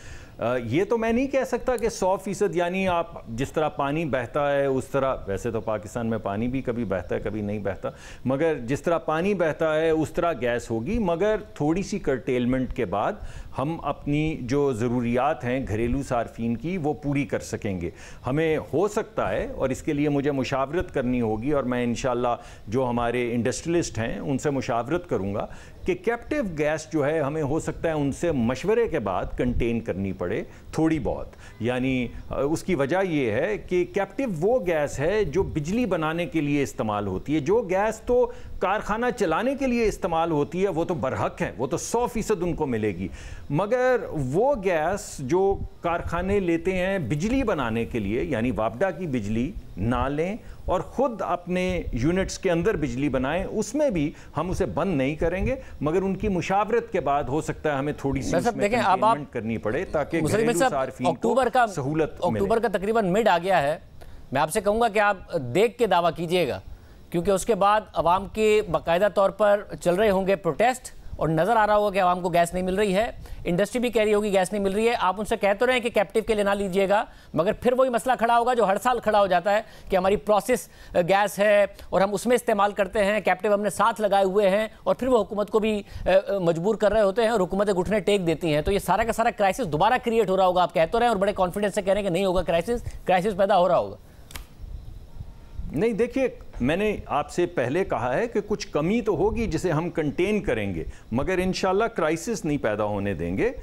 [SPEAKER 13] ये तो मैं नहीं कह सकता कि 100%, यानी आप जिस तरह पानी बहता है उस तरह, वैसे तो पाकिस्तान में पानी भी कभी बहता है कभी नहीं बहता, मगर जिस तरह पानी बहता है उस तरह गैस होगी। मगर थोड़ी सी कर्टेलमेंट के बाद हम अपनी जो ज़रूरियात हैं घरेलू सार्फिन की वो पूरी कर सकेंगे। हमें हो सकता है, और इसके लिए मुझे मुशावरत करनी होगी, और मैं इंशाल्लाह जो हमारे इंडस्ट्रियलिस्ट हैं उनसे मुशावरत करूँगा कि कैप्टिव गैस जो है हमें हो सकता है उनसे मशवरे के बाद कंटेन करनी पड़े थोड़ी बहुत। यानी उसकी वजह ये है कि कैप्टिव वो गैस है जो बिजली बनाने के लिए इस्तेमाल होती है। जो गैस तो कारखाना चलाने के लिए इस्तेमाल होती है वो तो बरहक है, वो तो 100% उनको मिलेगी। मगर वो गैस जो कारखाने लेते हैं बिजली बनाने के लिए, यानी वापडा की बिजली ना लें और ख़ुद अपने यूनिट्स के अंदर बिजली बनाएं, उसमें भी हम उसे बंद नहीं करेंगे, मगर उनकी मुशावरत के बाद हो सकता है हमें थोड़ी सी कंटेनमेंट करनी पड़े ताकि घरेलू सार्फिन को सहूलत मिले।
[SPEAKER 1] अक्टूबर का तकरीबन मिड आ गया है। मैं आपसे कहूँगा कि आप देख के दावा कीजिएगा, क्योंकि उसके बाद अवाम के बाकायदा तौर पर चल रहे होंगे प्रोटेस्ट और नज़र आ रहा होगा कि आवाम को गैस नहीं मिल रही है, इंडस्ट्री भी कह रही होगी गैस नहीं मिल रही है। आप उनसे कह तो रहे हैं कि कैप्टिव के लिए ना लीजिएगा, मगर फिर वही मसला खड़ा होगा जो हर साल खड़ा हो जाता है कि हमारी प्रोसेस गैस है और हम उसमें इस्तेमाल करते हैं, कैप्टिव हमने साथ लगाए हुए हैं, और फिर वो हुकूमत को भी मजबूर कर रहे होते हैं और हुकूमतें घुटने टेक देती हैं। तो ये सारा का सारा क्राइसिस दोबारा क्रिएट हो रहा होगा। आप कह तो रहे हैं और बड़े कॉन्फिडेंस से कह रहे हैं कि नहीं होगा, क्राइसिस पैदा हो रहा होगा।
[SPEAKER 13] नहीं, देखिए, मैंने आपसे पहले कहा है कि कुछ कमी तो होगी जिसे हम कंटेन करेंगे, मगर इंशाल्लाह क्राइसिस नहीं पैदा होने देंगे।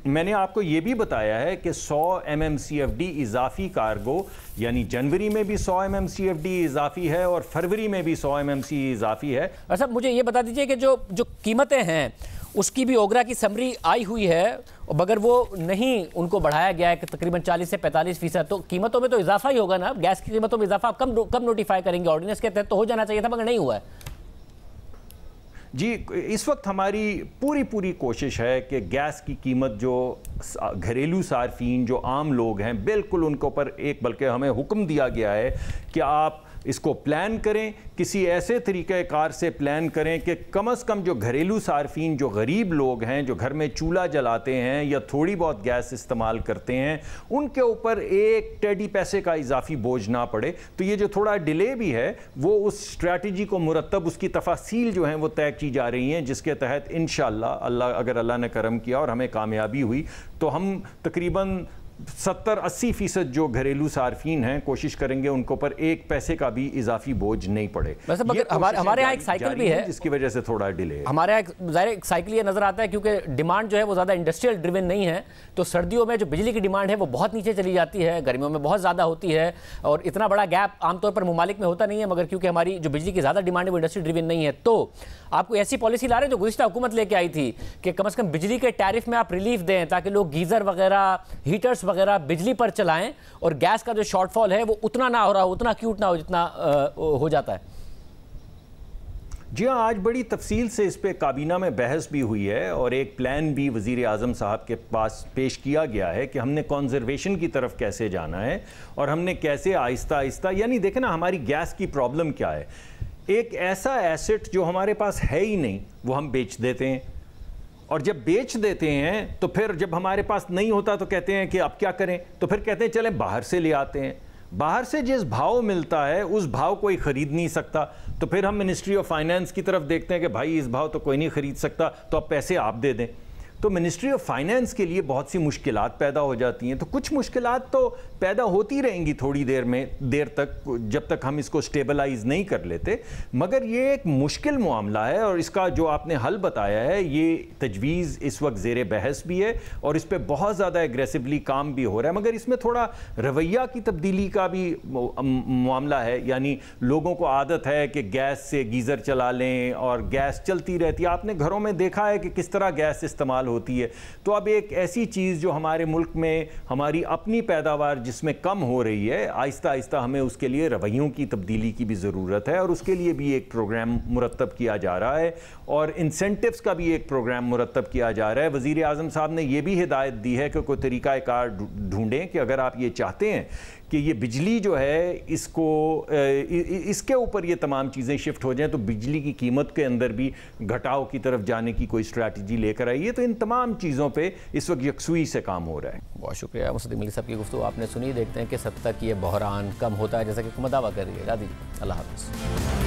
[SPEAKER 13] मैंने आपको ये भी बताया है कि 100 MMCFD इजाफी कार्गो, यानी जनवरी में भी 100 MMCFD इजाफी है और फरवरी में भी 100 MMC इजाफी है।
[SPEAKER 1] अच्छा, मुझे ये बता दीजिए कि जो कीमतें हैं उसकी भी ओगरा की समरी आई हुई है, मगर वो नहीं उनको बढ़ाया गया है कि तकरीबन 40 से 45%। तो कीमतों में तो इजाफा ही होगा ना, गैस की कीमतों में इजाफा आप कब नोटिफाई करेंगे? ऑर्डिनेंस के तहत तो हो जाना चाहिए था, मगर नहीं हुआ है।
[SPEAKER 13] जी, इस वक्त हमारी पूरी कोशिश है कि गैस की कीमत जो घरेलू सार्फिन जो आम लोग हैं, बिल्कुल उनके ऊपर बल्कि हमें हुक्म दिया गया है कि आप इसको प्लान करें, किसी ऐसे तरीक़ेकार से प्लान करें कि कम से कम जो घरेलू सार्फिन जो गरीब लोग हैं, जो घर में चूल्हा जलाते हैं या थोड़ी बहुत गैस इस्तेमाल करते हैं, उनके ऊपर एक टेडी पैसे का इजाफी बोझ ना पड़े। तो ये जो थोड़ा डिले भी है वो उस स्ट्रैटेजी को मुरतब, उसकी तफासील जो हैं वो तय की जा रही हैं, जिसके तहत इंशाअल्लाह अगर अल्लाह ने करम किया और हमें कामयाबी हुई तो हम तकरीबन 70-80% जो घरेलू सार्फिन हैं कोशिश करेंगे उनको पर एक पैसे का भी इजाफी बोझ नहीं पड़े।
[SPEAKER 1] हमारे यहाँ एक साइकिल भी है
[SPEAKER 13] जिसकी वजह से थोड़ा डिले है।
[SPEAKER 1] हमारे यहाँ एक साइकिल ये नजर आता है क्योंकि डिमांड जो है वो ज़्यादा इंडस्ट्रियल ड्रिवन नहीं है, तो सर्दियों में जो बिजली की डिमांड है वो बहुत नीचे चली जाती है, गर्मियों में बहुत ज़्यादा होती है, और इतना बड़ा गैप आमतौर पर ममालिक में होता नहीं है, मगर क्योंकि हमारी जो बिजली की ज़्यादा डिमांड है वो इंडस्ट्री ड्रिवन नहीं है। तो आपको ऐसी पॉलिसी ला रहे हैं जो गुज़िश्ता हुकूमत लेके आई थी कि कम से कम बिजली के टैरिफ में आप रिलीफ दें ताकि लोग गीज़र वगैरह, हीटर्स वगैरह बिजली पर चलाएं, और गैस का जो शॉर्टफॉल है वो उतना ना हो रहा हो, उतना क्यूट ना हो जितना हो जाता है।
[SPEAKER 13] जी हाँ, आज बड़ी तफसील से इस पे काबीना में बहस भी हुई है और एक प्लान भी वज़ीर आज़म साहब के पास पेश किया गया है कि हमने कॉन्जर्वेशन की तरफ कैसे जाना है और हमने कैसे आहिस्ता आहिस्ता, यानी देखें ना हमारी गैस की प्रॉब्लम क्या है, एक ऐसा एसेट जो हमारे पास है ही नहीं वो हम बेच देते हैं, और जब बेच देते हैं तो फिर जब हमारे पास नहीं होता तो कहते हैं कि अब क्या करें, तो फिर कहते हैं चलें बाहर से ले आते हैं। बाहर से जिस भाव मिलता है उस भाव कोई ख़रीद नहीं सकता, तो फिर हम मिनिस्ट्री ऑफ फाइनेंस की तरफ देखते हैं कि भाई इस भाव तो कोई नहीं ख़रीद सकता, तो अब पैसे आप दे दें। तो मिनिस्ट्री ऑफ फाइनेंस के लिए बहुत सी मुश्किलात पैदा हो जाती हैं। तो कुछ मुश्किलात तो पैदा होती रहेंगी थोड़ी देर तक, जब तक हम इसको स्टेबलाइज नहीं कर लेते, मगर ये एक मुश्किल मामला है और इसका जो आपने हल बताया है ये तजवीज़ इस वक्त ज़ेर बहस भी है और इस पर बहुत ज़्यादा एग्रेसिवली काम भी हो रहा है, मगर इसमें थोड़ा रवैया की तब्दीली का भी मामला है। यानी लोगों को आदत है कि गैस से गीज़र चला लें और गैस चलती रहती है, आपने घरों में देखा है कि किस तरह गैस इस्तेमाल होती है। तो अब एक ऐसी चीज़ जो हमारे मुल्क में हमारी अपनी पैदावार जिसमें कम हो रही है, आहिस्ता आहिस्ता हमें उसके लिए रवैयों की तब्दीली की भी ज़रूरत है और उसके लिए भी एक प्रोग्राम मुरतब किया जा रहा है और इंसेंटिव्स का भी एक प्रोग्राम मुरतब किया जा रहा है। वज़ीर आज़म साहब ने यह भी हिदायत दी है कि कोई तरीक़ाकार ढूंढें कि अगर आप ये चाहते हैं कि ये बिजली जो है इसके ऊपर ये तमाम चीज़ें शिफ्ट हो जाएं, तो बिजली की कीमत के अंदर भी घटाव की तरफ जाने की कोई स्ट्रैटेजी लेकर आइए। तो इन तमाम चीज़ों पे इस वक्त यकसुई से काम हो रहा है।
[SPEAKER 1] बहुत शुक्रिया मुसद्दिक़ मलिक साहब की गुफ्तगू आपने सुनी। देखते हैं कि कब तक ये बहरान कम होता है जैसा कि हुकूमत दावा कर रही है। अल्लाह हाफ़िज़।